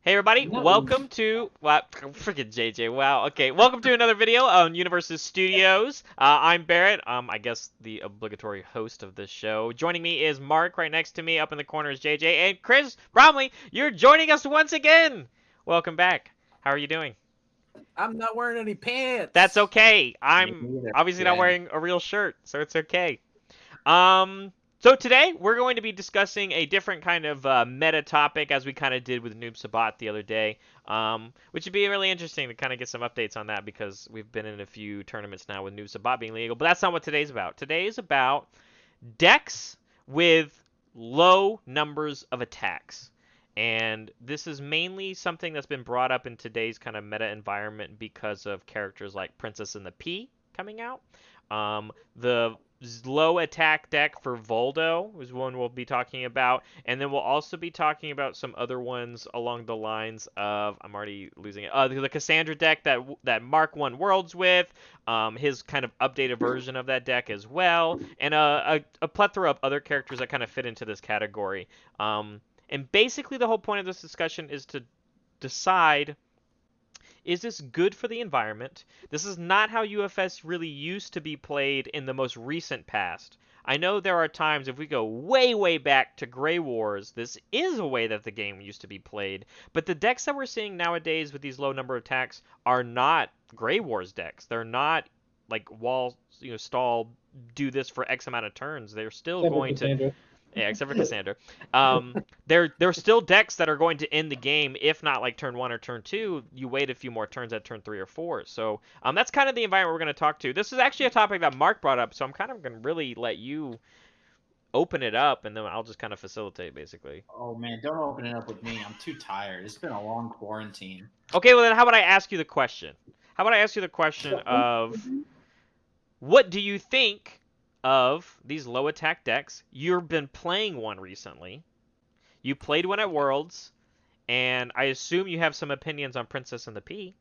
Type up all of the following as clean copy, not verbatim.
Hey everybody, Not welcome to freaking JJ. Wow. Okay, welcome to another video on Universus Studios. I'm Barrett. I guess the obligatory host of this show. Joining me is Mark. Right next to me, up in the corner is JJ and Chirs Bromley. You're joining us once again. Welcome back. How are you doing? I'm not wearing any That's pants. okay. Me I'm neither. obviously not Yeah. wearing a real shirt, so it's okay. So today we're going to be discussing a different kind of meta topic, as we kind of did with Noob Sabat the other day, which would be really interesting to kind of get some updates on that because we've been in a few tournaments now with Noob Sabat being legal. But that's not what today's about. Today is about decks with low numbers of attacks. And this is mainly something that's been brought up in today's kind of meta environment because of characters like Princess and the Pea coming out. The low attack deck for Voldo is one we'll be talking about, and then we'll also be talking about some other ones along the lines of I'm already losing it. The Cassandra deck that Mark won Worlds with, his kind of updated version of that deck as well, and a plethora of other characters that kind of fit into this category. And basically, the whole point of this discussion is to decide, is this good for the environment? This is not how UFS really used to be played in the most recent past. I know there are times, if we go way, way back to Grey Wars, this is a way that the game used to be played. But the decks that we're seeing nowadays with these low number of attacks are not Grey Wars decks. They're not like wall, stall, do this for X amount of turns. They're still Except for going to, Cassandra. yeah, except for Cassandra. They're still decks that are going to end the game, if not like turn one or turn two. You wait a few more turns at turn three or four. So that's kind of the environment we're going to talk to. This is actually a topic that Mark brought up, so I'm kind of going to really let you open it up, and then I'll just kind of facilitate basically. Oh man, don't open it up with me. I'm too tired. It's been a long quarantine. Okay, well then how about I ask you the question? How about I ask you the question of what do you think of these low attack decks? You've been playing one recently. You played one at Worlds. And I assume you have some opinions on Princess and the Pea.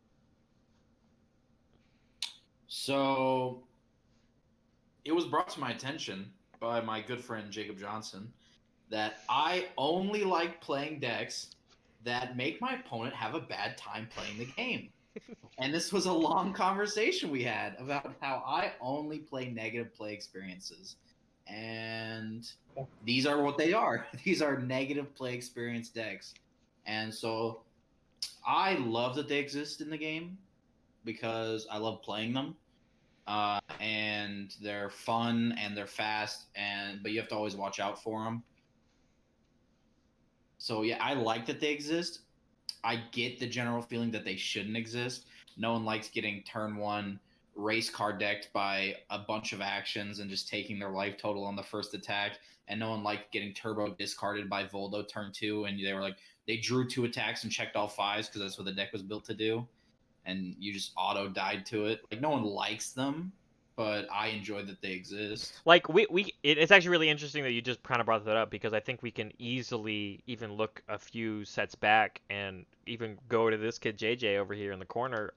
So it was brought to my attention by my good friend Jacob Johnson that I only like playing decks that make my opponent have a bad time playing the game. And this was a long conversation we had about how I only play negative play experiences. And these are what they are. These are negative play experience decks. And so I love that they exist in the game because I love playing them. And they're fun and they're fast, but you have to always watch out for them. So yeah, I like that they exist. I get the general feeling that they shouldn't exist. No one likes getting turn one race card decked by a bunch of actions and just taking their life total on the first attack. And no one liked getting turbo discarded by Voldo turn two. And they were like, they drew two attacks and checked all fives because that's what the deck was built to do. And you just auto died to it. Like, no one likes them, but I enjoy that they exist. Like it's actually really interesting that you just kind of brought that up because I think we can easily even look a few sets back and even go to this kid JJ over here in the corner.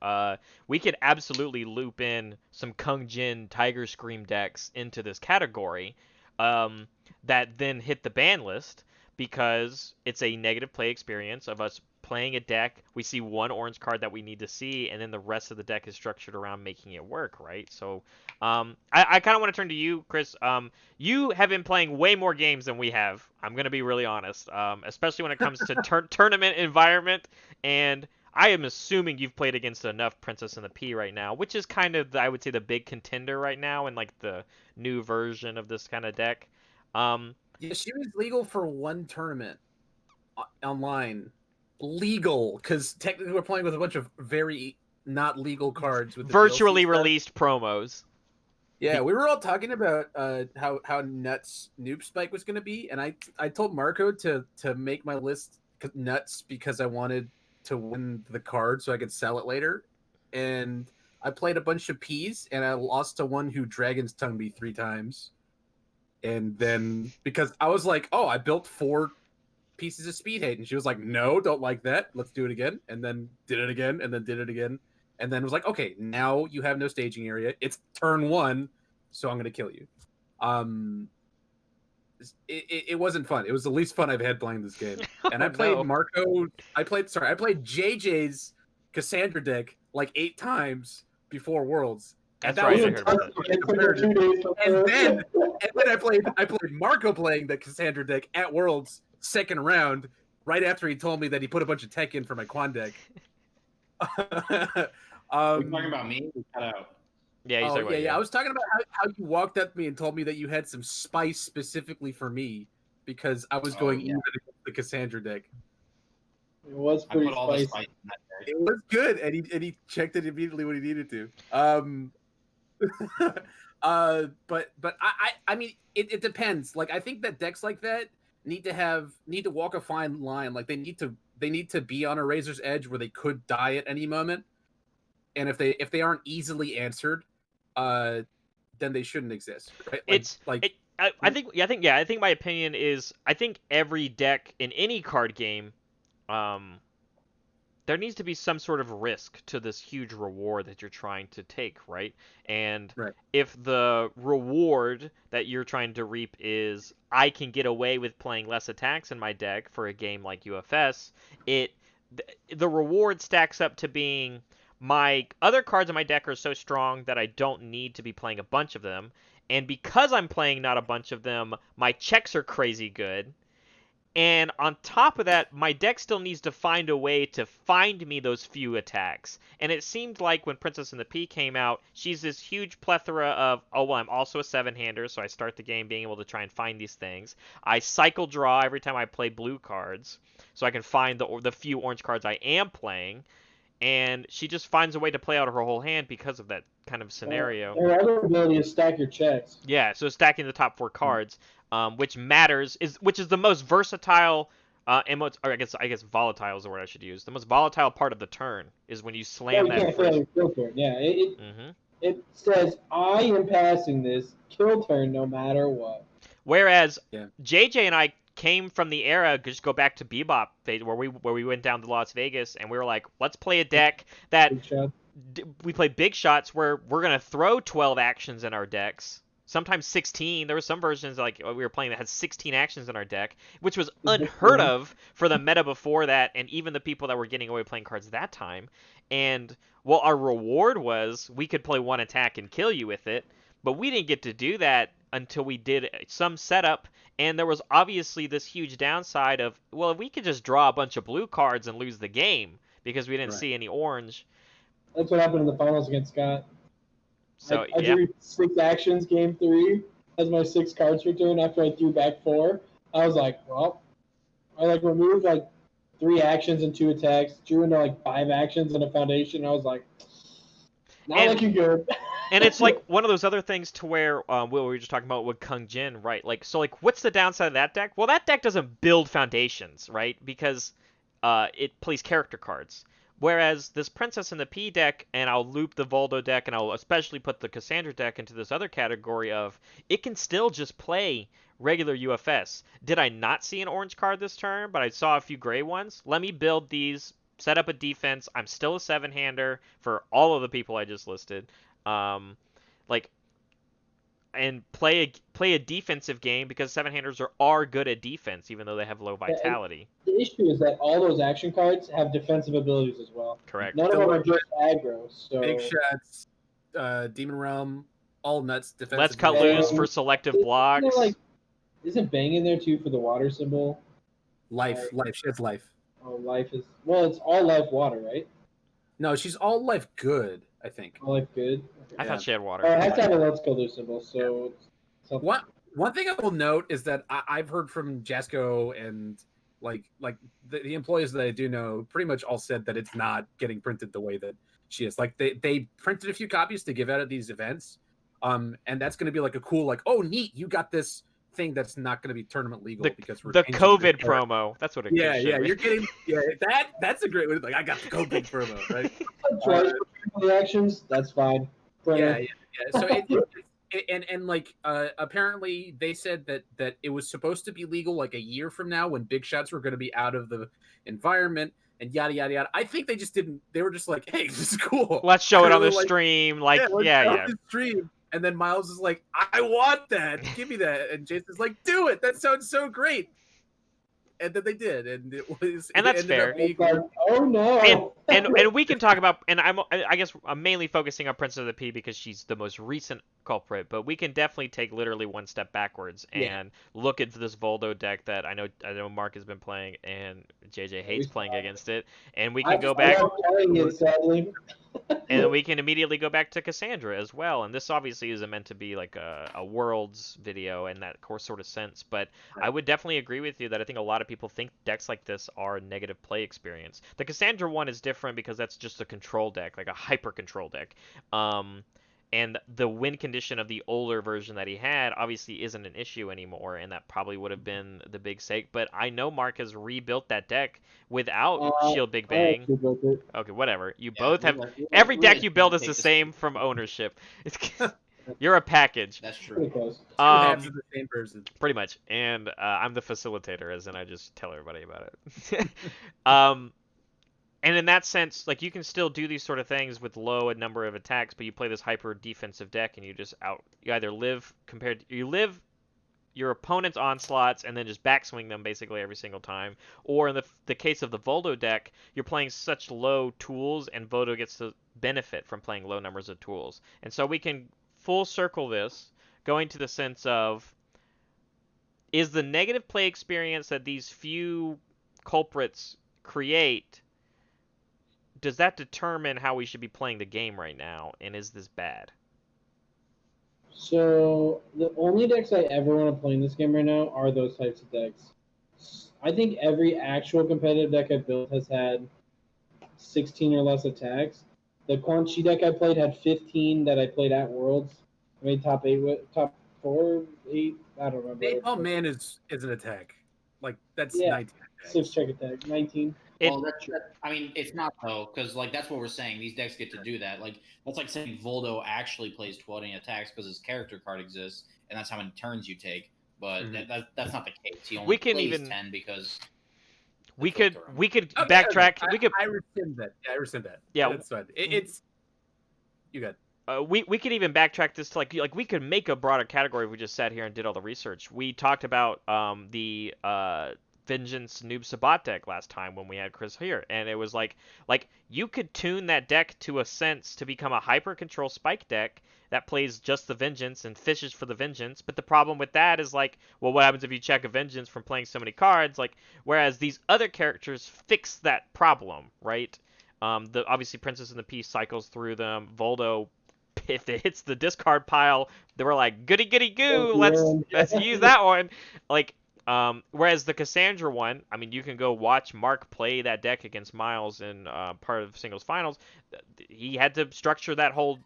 We could absolutely loop in some Kung Jin Tiger Scream decks into this category, um, that then hit the ban list because it's a negative play experience of us playing a deck. We see one orange card that we need to see, and then the rest of the deck is structured around making it work, right? So I kind of want to turn to you, Chris. You have been playing way more games than we have. I'm going to be really honest, especially when it comes to tournament environment. And I am assuming you've played against enough Princess and the Pea right now, which is kind of, I would say, the big contender right now in like the new version of this kind of deck. Um, Yeah, she was legal for one tournament online. Legal, because technically we're playing with a bunch of very not legal cards with the DLC virtually stuff. released promos. Yeah, we were all talking about how nuts Noob Spike was going to be, and I told Marco to make my list nuts because I wanted to win the card so I could sell it later, and I played a bunch of P's and I lost to one who Dragon's Tongue me 3 times, and then because I was like, oh, I built 4 pieces of speed hate, and she was like, no, don't like that, let's do it again, and then did it again, and then did it again, and then was like, okay, now you have no staging area, it's turn one, so I'm gonna kill you. um it wasn't fun. It was the least fun I've had playing this game. And I Oh, played no. Marco. I played JJ's Cassandra deck like 8 times before Worlds. And That's that right, was I a heard about tough that. game compared to- And then I played Marco playing the Cassandra deck at Worlds second round, right after he told me that he put a bunch of tech in for my Quan deck. Are you talking about me? We cut out. Yeah, he's talking about you. I was talking about how you walked up to me and told me that you had some spice specifically for me because I was going even against the Cassandra deck. It was I pretty put all the spicy. spice in that deck. It was good, and he checked it immediately when he needed to. But I mean, it depends. Like I think that decks like that need to walk a fine line. Like they need to be on a razor's edge where they could die at any moment. And if they aren't easily answered, then they shouldn't exist. Right? I think my opinion is I think every deck in any card game, there needs to be some sort of risk to this huge reward that you're trying to take, right? And Right. if the reward that you're trying to reap is I can get away with playing less attacks in my deck for a game like UFS, the reward stacks up to being my other cards in my deck are so strong that I don't need to be playing a bunch of them. And because I'm playing not a bunch of them, my checks are crazy good. And on top of that, my deck still needs to find a way to find me those few attacks. And it seemed like when Princess and the Pea came out, she's this huge plethora of, oh, well, I'm also a 7-hander, so I start the game being able to try and find these things. I cycle draw every time I play blue cards, so I can find the few orange cards I am playing. And she just finds a way to play out her whole hand because of that kind of scenario. Her other ability is stack your checks. Yeah, so stacking the top 4 cards, which matters, which is the most versatile, and most, or I guess volatile is the word I should use. The most volatile part of the turn is when you slam You that can't fail first. your kill turn. Yeah, Mm-hmm. it says I am passing this kill turn no matter what. Whereas Yeah. JJ and I came from the era, just go back to Bebop phase, where we went down to Las Vegas and we were like, let's play a deck that Big shot. we play big shots where we're gonna throw 12 actions in our decks. Sometimes 16. There were some versions like we were playing that had 16 actions in our deck, which was unheard of for the meta before that, and even the people that were getting away playing cards that time. And well, our reward was we could play one attack and kill you with it, but we didn't get to do that until we did some setup. And there was obviously this huge downside of, well, if we could just draw a bunch of blue cards and lose the game because we didn't see any orange. That's what happened in the finals against Scott. So I yeah. drew 6 actions game 3 as my 6 cards return after I threw back 4. I was like, well, I removed 3 actions and 2 attacks, drew into 5 actions and a foundation. I was like, not looking good. And it's like one of those other things to where what we were just talking about with Kung Jin, right? What's the downside of that deck? Well, that deck doesn't build foundations, right? Because it plays character cards. Whereas this Princess and the Pea deck, and I'll loop the Voldo deck, and I'll especially put the Cassandra deck into this other category of, it can still just play regular UFS. Did I not see an orange card this turn, but I saw a few gray ones? Let me build these, set up a defense. I'm still a 7-hander for all of the people I just listed. And play a defensive game because 7-handers are good at defense, even though they have low vitality. The issue is that all those action cards have defensive abilities as well. Correct. None of them are just aggro. So Big shots, Demon Realm, all nuts. Defensive. Let's cut loose for selective blocks. Isn't Bang in there too for the water symbol? Life. She has life. Oh, life is it's all life water, right? No, she's all life good, I think. All life good. I thought she had water. I have to have a let's go loose symbol. So One thing I will note is that I've heard from Jasco and the employees that I do know pretty much all said that it's not getting printed the way that she is. Like they printed a few copies to give out at these events, and that's going to be like a cool oh neat, you got this thing that's not going to be tournament legal because we're the changing COVID the promo. That's what it yeah should be. you're getting that's a great way. I got the COVID promo, right? the actions. That's fine. Yeah. So apparently they said that it was supposed to be legal a year from now when big shots were going to be out of the environment and yada yada yada. I think they just didn't. They were just like, hey, this is cool. Let's show it on the really stream. The stream. And then Miles is like, I want that. Give me that. And Jason's like, do it. That sounds so great. And then they did, and And that's ended fair. up being It's like, oh no. And we can talk about, and I guess I'm mainly focusing on Princess of the P because she's the most recent culprit, but we can definitely take literally one step backwards and look at this Voldo deck that I know Mark has been playing and JJ hates playing against it, and we can go back. I'm playing it, sadly. And we can immediately go back to Cassandra as well. And this obviously isn't meant to be like a Worlds video in that sort of sense. But I would definitely agree with you that I think a lot of people think decks like this are a negative play experience. The Cassandra one is different because that's just a control deck, like a hyper control deck. And the win condition of the older version that he had obviously isn't an issue anymore, and that probably would have been the big stake. But I know Mark has rebuilt that deck without Shield Big I Bang. actually built it. Okay, whatever. You Yeah, both we have let- we let- every we deck let you build you is take the the same from ownership. You're a package, That's true. Pretty close. two halves of the same person. pretty much. And I'm the facilitator, as in I just tell everybody about it. And in that sense, like you can still do these sort of things with low a number of attacks, but you play this hyper defensive deck, and you either live your opponent's onslaughts and then just backswing them basically every single time. Or in the case of the Voldo deck, you're playing such low tools, and Voldo gets to benefit from playing low numbers of tools. And so we can full circle this, going to the sense of, is the negative play experience that these few culprits create, does that determine how we should be playing the game right now, and is this bad? So the only decks I ever want to play in this game right now are those types of decks. I think every actual competitive deck I've built has had 16 or less attacks. The Quan Chi deck I played had 15 that I played at Worlds. I made top 4, 8. I don't remember. Napalm Man is an attack. Like that's Yeah. 19 attacks. 6 check attack, 19. Well, I mean, it's not though, because like that's what we're saying. These decks get to do that. Like that's like saying Voldo actually plays 20 attacks because his character card exists, and that's how many turns you take. But that's not the case. He only We can plays even- 10 because We the could filter. backtrack. I rescind that. Yeah, I rescind that. Yeah. That's fine. It's you got. We could even backtrack this to like we could make a broader category if we just sat here and did all the research. We talked about the Vengeance Noob Sabat deck last time when we had Chris here, and it was like you could tune that deck to a sense to become a hyper control spike deck that plays just the Vengeance and fishes for the Vengeance. But the problem with that is like, well, what happens if you check a Vengeance from playing so many cards? Like, whereas these other characters fix that problem, right? Obviously Princess and the Peace cycles through them. Voldo, if it hits the discard pile, they were like goody goody goo. Let's use that one. Like, whereas the Cassandra one, I mean, you can go watch Mark play that deck against Miles in part of singles finals. He had to structure that whole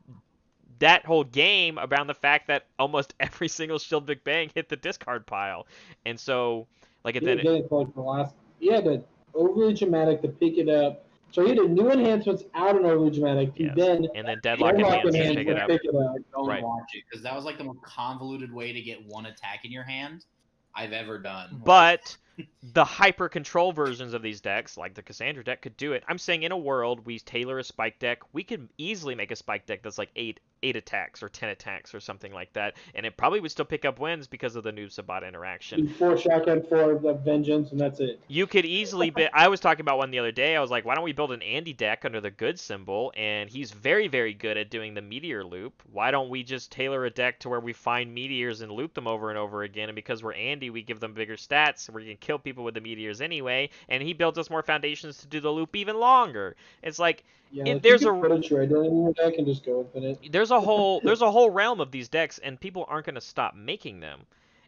game around the fact that almost every single Shield Big Bang hit the discard pile, and so like it then. He had to overly dramatic to pick it up. So he did new enhancements out of overly dramatic to Yes. then And then deadlock enhance to pick it up. don't Right. watch it because that was like the most convoluted way to get one attack in your hand I've ever done. But the hyper control versions of these decks, like the Cassandra deck, could do it. I'm saying in a world we tailor a spike deck, we could easily make a spike deck that's like 8 attacks or 10 attacks or something like that, and it probably would still pick up wins because of the Noob Sabat interaction. 4 shotgun, 4 the Vengeance, and that's it. You could easily I was talking about one the other day. I was like, why don't we build an Andy deck under the good symbol? And he's very, very good at doing the meteor loop. Why don't we just tailor a deck to where we find meteors and loop them over and over again? And because we're Andy, we give them bigger stats. We can kill people with the meteors anyway. And he builds us more foundations to do the loop even longer. It's like, there's a put a trader in your deck and just go infinite. there's a whole realm of these decks, and people aren't going to stop making them.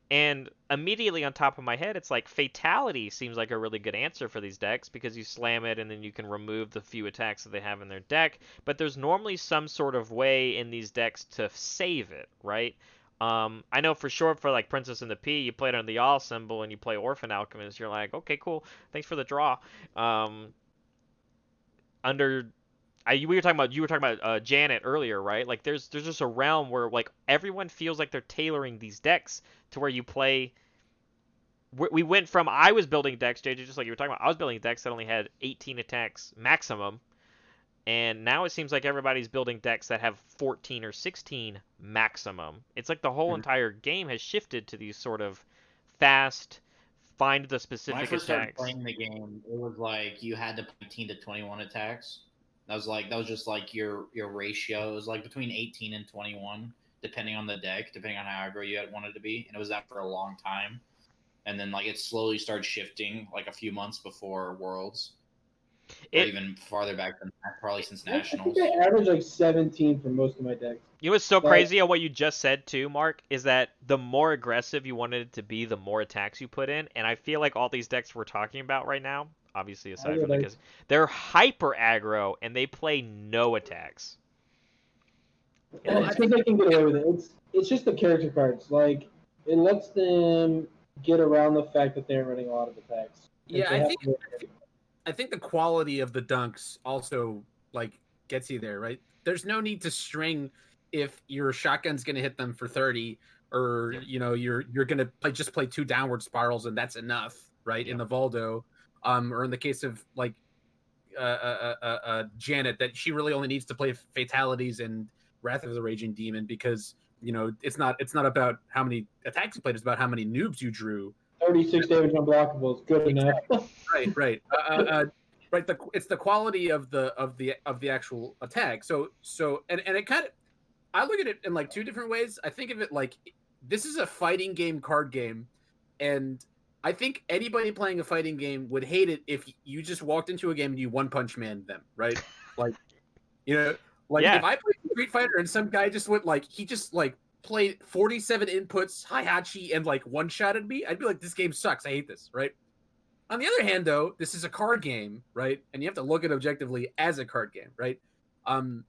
And immediately on top of my head, it's like Fatality seems like a really good answer for these decks because you slam it and then you can remove the few attacks that they have in their deck. But there's normally some sort of way in these decks to save it, right? I know for sure for like Princess and the P, you play it on the All symbol and you play Orphan Alchemist, you're like, okay, cool, thanks for the draw. You were talking about Janet earlier, right? Like there's just a realm where like everyone feels like they're tailoring these decks to where you play. We went from I was building decks, JJ, just like you were talking about. I was building decks that only had 18 attacks maximum, And now it seems like everybody's building decks that have 14 or 16 maximum. It's like the whole entire game has shifted to these sort of fast, find the When I specific first started attacks. playing the game, it was like you had to play 18 to 21 attacks. That was just like your ratio. It was like between 18 and 21, depending on the deck, depending on how aggro you had wanted to be, and it was that for a long time. And then like it slowly started shifting, like a few months before Worlds, or even farther back than that, probably since I Nationals. think I average like 17 for most of my decks. You know what's so But- crazy on what you just said too, Mark, is that the more aggressive you wanted it to be, the more attacks you put in. And I feel like all these decks we're talking about right now, obviously aside from because they're hyper aggro and they play no attacks. Well, I think they can get away with it. It's just the character cards. Like it lets them get around the fact that they're running a lot of attacks. Yeah, I think the quality of the dunks also like gets you there, right? There's no need to string if your shotgun's going to hit them for 30, or you're going to just play 2 downward spirals and that's enough, right? Yeah. In the Voldo, or in the case of like Janet, that she really only needs to play fatalities and Wrath of the Raging Demon, because it's not about how many attacks you played, it's about how many noobs you drew. 36 damage unblockable is good enough. Right. Right. It's the quality of the actual attack. So and it kind of, I look at it in like 2 different ways. I think of it like this is a fighting game card game, and I think anybody playing a fighting game would hate it if you just walked into a game and you one punch man them, right? Like if I played Street Fighter and some guy just went he just played 47 inputs, Heihachi, and one-shotted me, I'd be like, this game sucks. I hate this, right? On the other hand, though, this is a card game, right? And you have to look at it objectively as a card game, right? And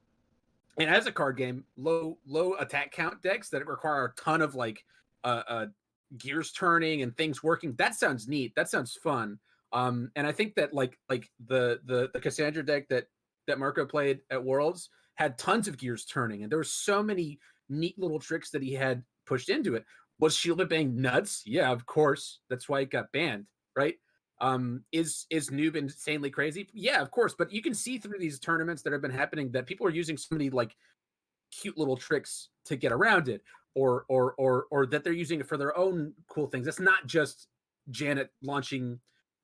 as a card game, low attack count decks that require a ton of gears turning and things working, that sounds neat. That sounds fun. And I think that the Cassandra deck that Marco played at Worlds had tons of gears turning, and there were so many neat little tricks that he had pushed into it. Was Shielded Bang nuts? Yeah, of course. That's why it got banned, right? Is Noob insanely crazy? Yeah, of course. But you can see through these tournaments that have been happening that people are using so many cute little tricks to get around it, or that they're using it for their own cool things. It's not just Janet launching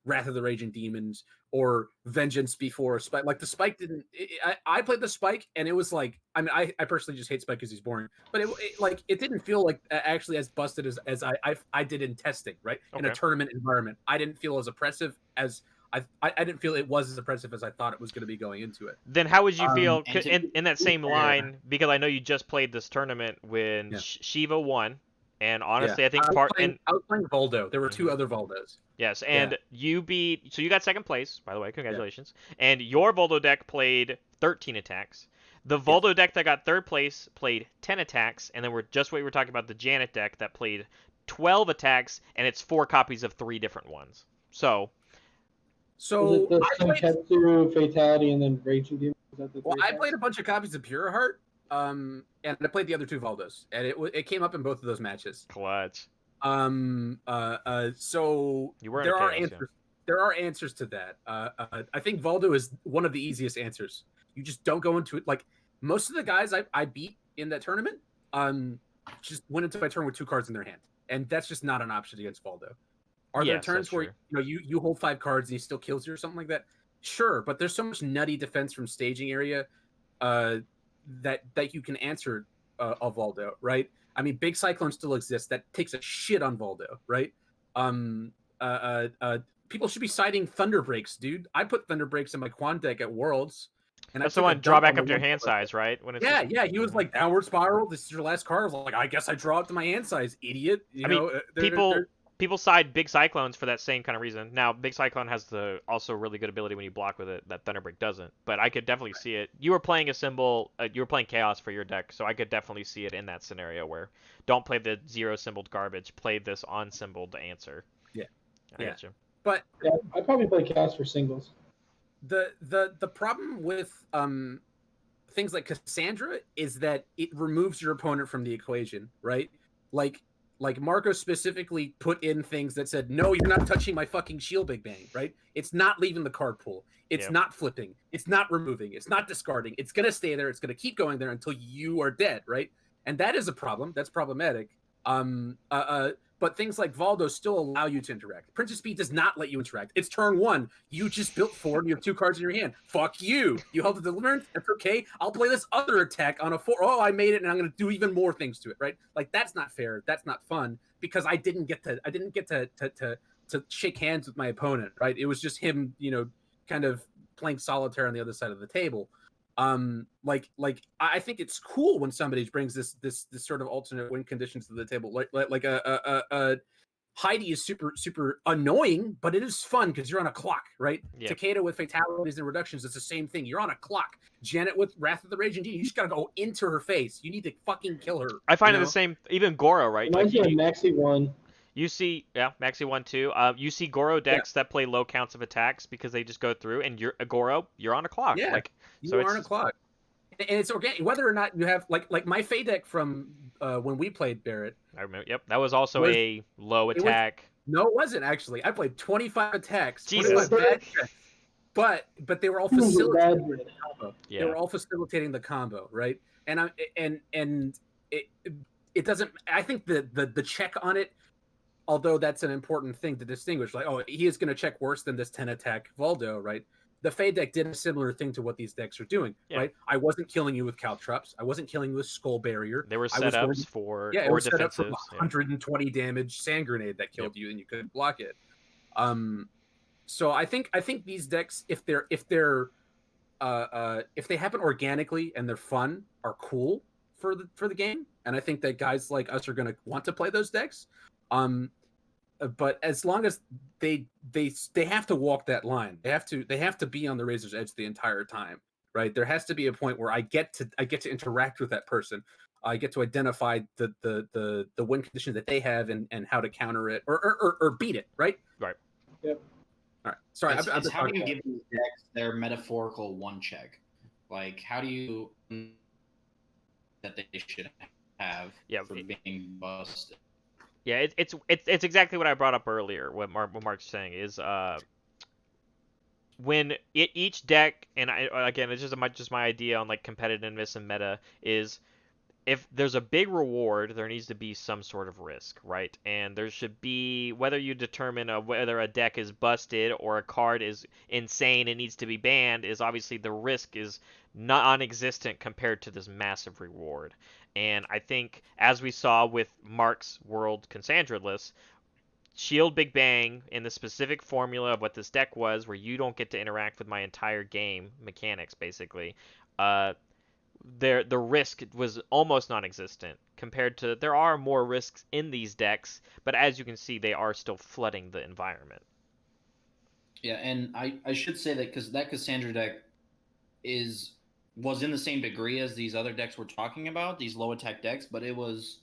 Wrath of the Raging Demons or Vengeance before Spike. Like the Spike didn't. I played the Spike and it was I personally just hate Spike because he's boring. But it didn't feel actually as busted as I did in testing, right? In a tournament environment, I didn't feel as oppressive as I didn't feel it was as oppressive as I thought it was going to be going into it. Then how would you feel in that same line? Because I know you just played this tournament when Shiva won, and honestly, I think I was playing Voldo. There were 2 other Voldos. Yes, and you got second place, by the way. Congratulations. Yeah. And your Voldo deck played 13 attacks. The Voldo deck that got third place played 10 attacks, and then we were talking about the Janet deck that played 12 attacks, and it's 4 copies of 3 different ones. So the Tetsu Fatality and then Raging Demon? I played a bunch of copies of Pure Heart, and I played the other 2 Voldos, and it came up in both of those matches. Clutch. So there are answers. There are answers to that. I think Voldo is one of the easiest answers. You just don't go into it. Most of the guys I beat in that tournament, just went into my turn with 2 cards in their hand, and that's just not an option against Voldo. Are there turns where you hold 5 cards and he still kills you or something like that? Sure, but there's so much nutty defense from staging area that you can answer a Voldo, right? I mean, Big Cyclone still exists. That takes a shit on Voldo, right? People should be citing Thunder Breaks, dude. I put Thunder Breaks in my Quan deck at Worlds. And that's the one, draw back up to your hand size, right? When it's he was like, downward spiral, this is your last card. I was like, I guess I draw it to my hand size, idiot. People side Big Cyclones for that same kind of reason. Now, Big Cyclone has the also really good ability when you block with it that Thunderbreak doesn't. But I could definitely see it. You were playing a symbol. You were playing Chaos for your deck, so I could definitely see it in that scenario where don't play the 0 symboled garbage. Play this on symboled answer. Yeah, I get you. But I'd probably play Chaos for singles. The problem with things like Cassandra is that it removes your opponent from the equation, right? Like like Marco specifically put in things that said, no, you're not touching my fucking shield Big Bang, right? It's not leaving the card pool. It's not flipping. It's not removing. It's not discarding. It's going to stay there. It's going to keep going there until you are dead, right? And that is a problem. That's problematic. But things like Valdo still allow you to interact. Princess Speed does not let you interact. It's turn 1. You just built 4 and you have 2 cards in your hand. Fuck you. You held the deliverance. That's okay. I'll play this other attack on a 4. Oh, I made it and I'm going to do even more things to it, right? Like that's not fair. That's not fun because I didn't get to shake hands with my opponent, right? It was just him, kind of playing solitaire on the other side of the table. I think it's cool when somebody brings this sort of alternate win conditions to the table. Like a Heidi is super annoying, but it is fun because you're on a clock, right? Yeah. Takeda with fatalities and reductions, it's the same thing. You're on a clock. Janet with Wrath of the Raging Demon, you just gotta go into her face. You need to fucking kill her. I find it the same. Even Goro, right? Reminds me of Maxi 1. You see, Maxi 1 too. You see Goro decks that play low counts of attacks because they just go through, and you're Goro, you're on a clock. Yeah, so you're on a clock. And it's organic, whether or not you have like my Fey deck from when we played Barrett. I remember. Yep, that was also a low attack. No, it wasn't actually. I played 25 attacks, Jesus. 25 bad checks, but they were all facilitating the combo. Yeah. They were all facilitating the combo, right? And it doesn't. I think the check on it, although that's an important thing to distinguish. Like, oh, he is going to check worse than this 10 attack Valdo, right? The Fey deck did a similar thing to what these decks are doing, right? I wasn't killing you with Caltrops. I wasn't killing you with Skull Barrier. They were setups for it was set up for defensives. 120 damage Sand Grenade that killed you and you couldn't block it. So I think these decks, if they happen organically and they're fun, are cool for the game. And I think that guys like us are going to want to play those decks. But as long as they have to walk that line, they have to be on the razor's edge the entire time, right? There has to be a point where I get to interact with that person. I get to identify the win condition that they have and how to counter it or beat it, right? Right. Yep. All right. Sorry. It's how do you give these decks their metaphorical one check? Like, how do you that they should have for being busted? Yeah, it's exactly what I brought up earlier. What Mark's saying is, when each deck, and again, it's just my idea on like competitiveness and meta is, if there's a big reward, there needs to be some sort of risk, right? And there should be, whether you determine whether a deck is busted or a card is insane and needs to be banned, is obviously the risk is non-existent compared to this massive reward. And I think, as we saw with Mark's World Cassandra list, Shield Big Bang in the specific formula of what this deck was, where you don't get to interact with my entire game mechanics, basically, the risk was almost non-existent compared to, there are more risks in these decks, but as you can see, they are still flooding the environment. Yeah, and I should say that because that Cassandra deck was in the same degree as these other decks we're talking about, these low attack decks, but it was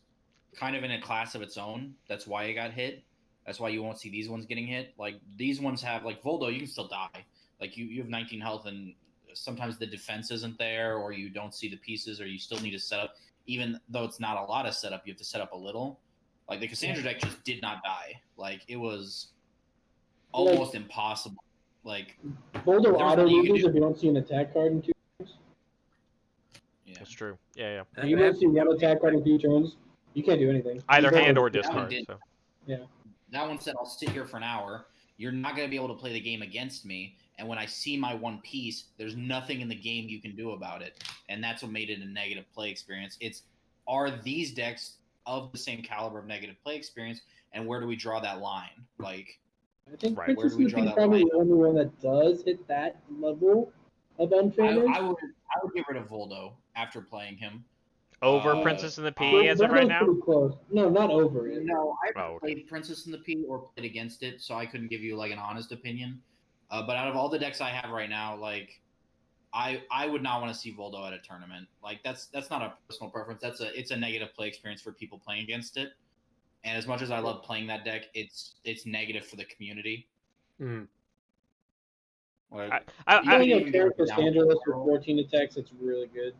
kind of in a class of its own. That's why it got hit. That's why you won't see these ones getting hit. Like, these ones have, like, Voldo, you can still die. Like, you have 19 health, and sometimes the defense isn't there, or you don't see the pieces, or you still need to set up. Even though it's not a lot of setup, you have to set up a little. Like, the Cassandra deck just did not die. Like, it was almost impossible. Like, Voldo auto loses if you don't see an attack card in 2 turns. Yeah. That's true. Yeah. If you don't see one attack card in 2 turns, you can't do anything. Either hand or discard. So. Yeah. That one said, I'll sit here for an hour. You're not going to be able to play the game against me. And when I see my one piece, there's nothing in the game you can do about it. And that's what made it a negative play experience. Are these decks of the same caliber of negative play experience? And where do we draw that line? Like, I think right, Princess is probably the only one that does hit that level of unfairness. I would get rid of Voldo after playing him. Over Princess and the P as of right now? Pretty close. No, not over it. No, I haven't played Princess and the P or played against it, so I couldn't give you like an honest opinion. But out of all the decks I have right now, like, I would not want to see Voldo at a tournament. Like, that's not a personal preference. It's a negative play experience for people playing against it. And as much as I love playing that deck, it's negative for the community. Mm. Like, playing a character standard list with 14 attacks, it's really good.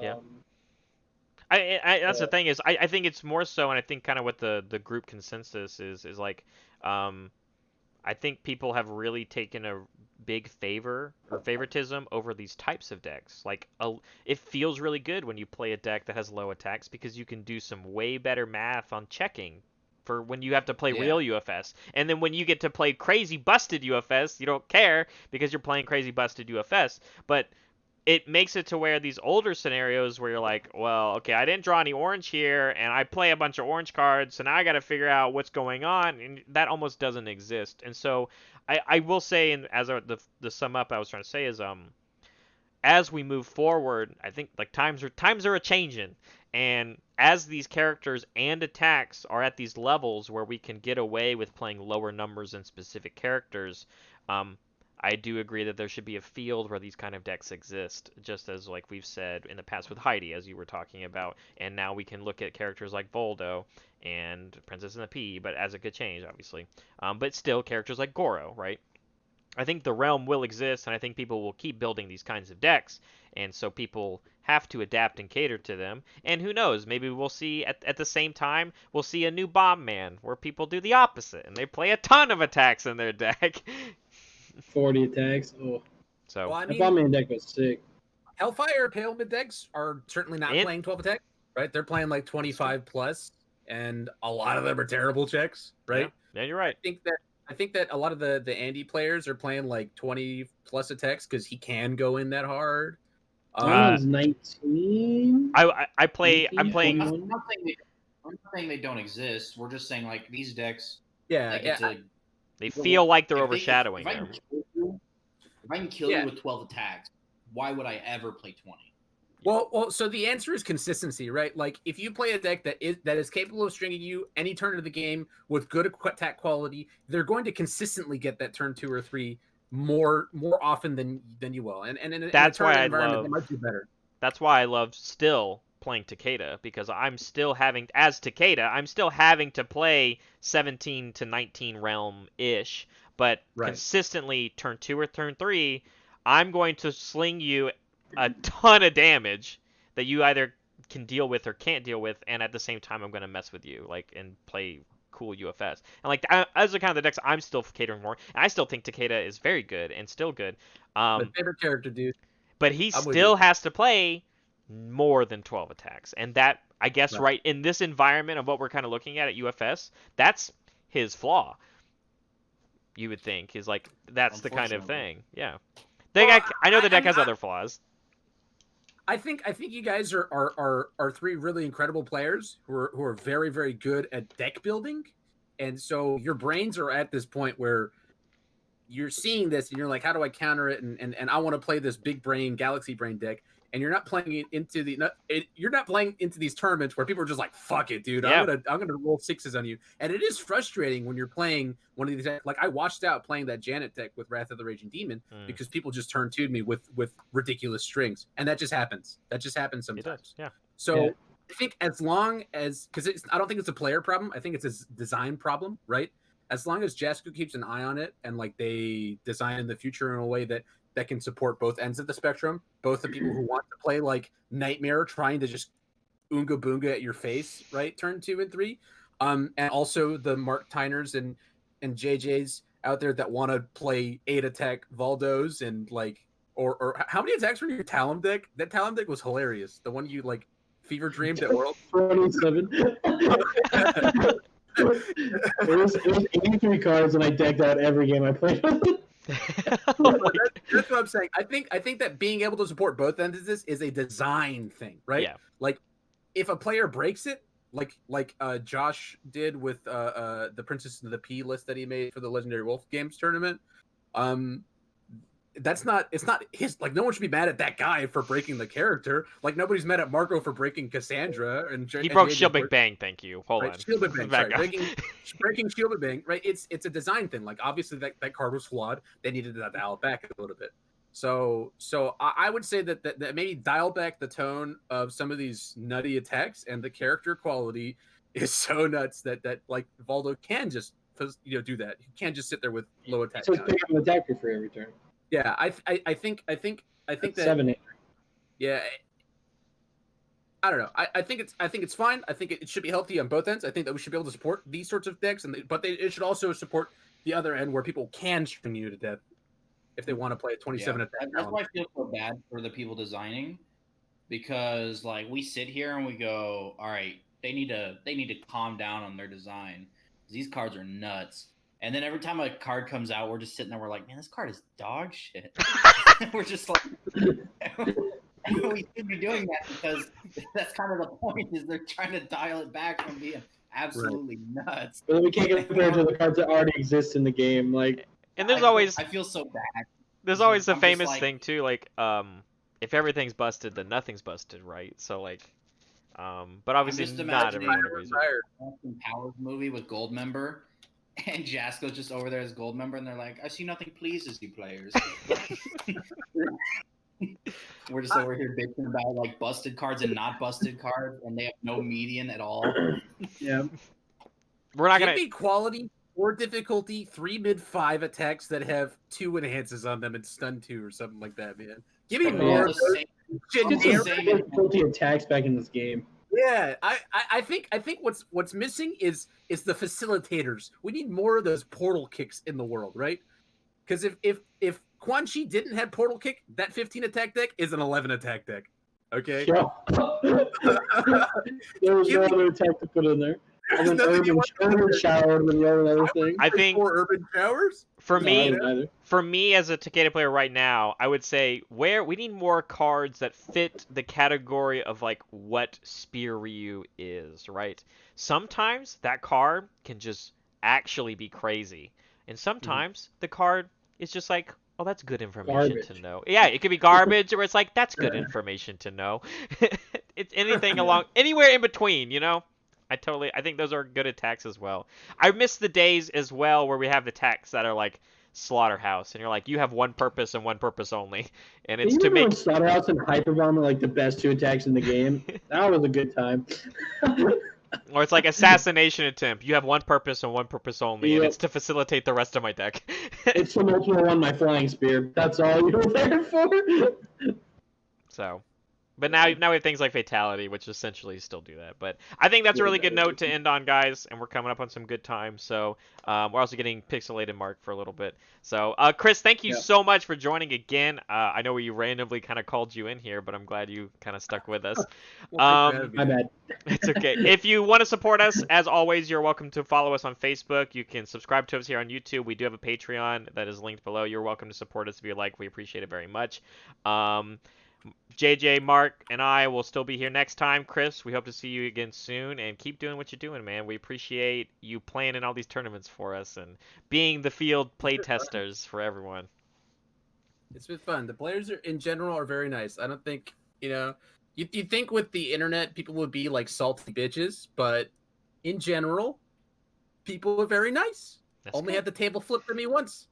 Yeah. That's the thing is I think it's more so, and I think kind of what the group consensus is like, I think people have really taken a big favoritism over these types of decks. Like it feels really good when you play a deck that has low attacks because you can do some way better math on checking for when you have to play real UFS. And then when you get to play crazy busted UFS, you don't care because you're playing crazy busted UFS. But it makes it to where these older scenarios where you're like, well, okay, I didn't draw any orange here, and I play a bunch of orange cards, so now I got to figure out what's going on, and that almost doesn't exist. And so I will say, and as the sum up I was trying to say is, as we move forward, I think like times are a changing, and as these characters and attacks are at these levels where we can get away with playing lower numbers in specific characters, I do agree that there should be a field where these kind of decks exist, just as like we've said in the past with Heidi, as you were talking about, and now we can look at characters like Voldo and Princess and the Pea, but as it could change, obviously. But still, characters like Goro, right? I think the realm will exist, and I think people will keep building these kinds of decks, and so people have to adapt and cater to them. And who knows, maybe we'll see at the same time, we'll see a new Bomb Man where people do the opposite, and they play a ton of attacks in their deck. 40 attacks. Oh, So Well, I that mean, Bomb Man deck was sick. Hellfire Pale Mid decks are certainly not playing 12 attacks, right? They're playing like 25 plus, and a lot of them are terrible checks, right? Yeah, you're right. I think that a lot of the Andy players are playing like 20 plus attacks because he can go in that hard. That one's 19. I'm playing. I'm not saying they don't exist. We're just saying like these decks. They feel like they're overshadowing if them. If I can kill you with 12 attacks, why would I ever play 20? Well, so the answer is consistency, right? Like if you play a deck that is capable of stringing you any turn of the game with good attack quality, they're going to consistently get that turn 2 or 3 more often than you will. And in a tournament environment, they might do better. That's why I love still playing Takeda, because I'm still having to play 17 to 19 realm ish, but consistently turn 2 or turn 3, I'm going to sling you a ton of damage that you either can deal with or can't deal with, and at the same time I'm going to mess with you and play cool UFS. And like as the kind of the decks I'm still catering for, and I still think Takeda is very good and still good. My favorite character, dude. But he still has to play more than 12 attacks, and that I guess right in this environment of what we're kind of looking at UFS, that's his flaw. You would think is like that's the kind of thing. Yeah. I know the deck has other flaws. I think you guys are 3 really incredible players who are very, very good at deck building, and so your brains are at this point where you're seeing this and you're like, how do I counter it? And I want to play this big brain Galaxy Brain deck, and you're not playing it into you're not playing into these tournaments where people are just like, fuck it, dude, I'm gonna roll 6s on you, and it is frustrating when you're playing one of these. Like I watched out playing that Janet deck with Wrath of the Raging Demon because people just turn 2'd me with ridiculous strings, and that just happens. That just happens sometimes. Yeah. So I think as long as I don't think it's a player problem. I think it's a design problem, right? As long as Jasku keeps an eye on it and like they design in the future in a way that can support both ends of the spectrum, both the people who want to play like Nightmare trying to just oonga boonga at your face, right? Turn 2 and 3. And also the Mark Tyners and JJs out there that want to play 8 attack Valdos and like or how many attacks were in your Talon deck? That Talon deck was hilarious. The one you like fever dreamed at World 27. It was 83 cards, and I decked out every game I played. That's what I'm saying. I think that being able to support both ends of this is a design thing, right? Yeah. Like if a player breaks it, like Josh did with the Princess and the Pea list that he made for the Legendary Wolf Games tournament, it's not his, like no one should be mad at that guy for breaking the character. Like nobody's mad at Marco for breaking Cassandra and he broke Shield Big Bang. Thank you. Hold on. Shield Big Bang. Sorry. breaking Shield Big Bang. Right. It's a design thing. Like obviously that card was flawed. They needed to dial it back a little bit. So I would say that maybe dial back the tone of some of these nutty attacks, and the character quality is so nuts that like Valdo can just do that. He can't just sit there with low attack. So pick up an attack for free every turn. Yeah, I think that 7-8. Yeah, I don't know. I think it's fine. I think it should be healthy on both ends. I think that we should be able to support these sorts of decks, but it should also support the other end where people can string you to death if they want to play a 27 attack. That's why I feel so bad for the people designing, because like we sit here and we go, all right, they need to calm down on their design. These cards are nuts. And then every time a card comes out, we're just sitting there. We're like, man, this card is dog shit. We're just like, we should be doing that because that's kind of the point. Is they're trying to dial it back from being absolutely nuts. But we can't compare to the cards that already exist in the game. Like, And there's always I feel so bad. there's always the I'm just famous like- thing too, like if everything's busted, then nothing's busted, right? So like, but obviously just not imagining everyone agrees. With it. Austin Powers movie with Goldmember, and Jasko's just over there as Goldmember, and they're like, "I see nothing pleases you players." We're just over here bitching about like busted cards and not busted cards, and they have no median at all. yeah. We're not Give gonna. me quality or difficulty 3 mid-5 attacks that have 2 enhances on them and stun 2 or something like that, man. Give me But more all of the those same- Get Generic- some same- difficulty attacks back in this game. Yeah, I think what's missing is the facilitators. We need more of those portal kicks in the world, right? Because if Quan Chi didn't have portal kick, that 15 attack deck is an 11 attack deck. Okay. Yeah. There was no Give me- other attack to put in there. There's And then nothing you urban want to shower and the other thing. I think for urban showers. for No, I me, didn't either. for me as a Takeda player right now, I would say where we need more cards that fit the category of like what Spear Ryu is, right? Sometimes that card can just actually be crazy, and sometimes the card is just like, oh, that's good information to Garbage. know. Yeah, it could be garbage, or it's like that's good information to know. It's anything along anywhere in between, you know. I think those are good attacks as well. I miss the days as well where we have attacks that are like Slaughterhouse, and you're like, you have one purpose and one purpose only, and it's You to remember make. when Slaughterhouse and Hyper Bomb were like the best 2 attacks in the game? That was a good time. Or it's like assassination attempt. You have one purpose and one purpose only, and Yep. it's to facilitate the rest of my deck. It's the multiple one, my flying spear. That's all you were there for. So, but now we have things like fatality, which essentially still do that. But I think that's a really good note to end on, guys, and we're coming up on some good times. So we're also getting pixelated Mark for a little bit. So Chris, thank you Yeah. so much for joining again. I know we randomly kind of called you in here, but I'm glad you kind of stuck with us. Well, My bad. It's okay. If you want to support us, as always, you're welcome to follow us on Facebook. You can subscribe to us here on YouTube. We do have a Patreon that is linked below. You're welcome to support us if you like. We appreciate it very much. JJ, Mark, and I will still be here next time. Chris, we hope to see you again soon, and keep doing what you're doing, man. We appreciate you playing in all these tournaments for us and being the field play testers for everyone. It's been fun. The players in general are very nice. I don't think you'd think with the internet people would be like salty bitches, but in general, people are very nice. That's Only good. had the table flipped to me once.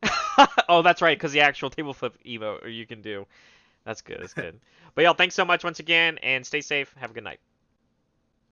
Oh, that's right, because the actual table flip Evo, or you can do. That's good. That's good. But y'all, thanks so much once again, and stay safe. Have a good night.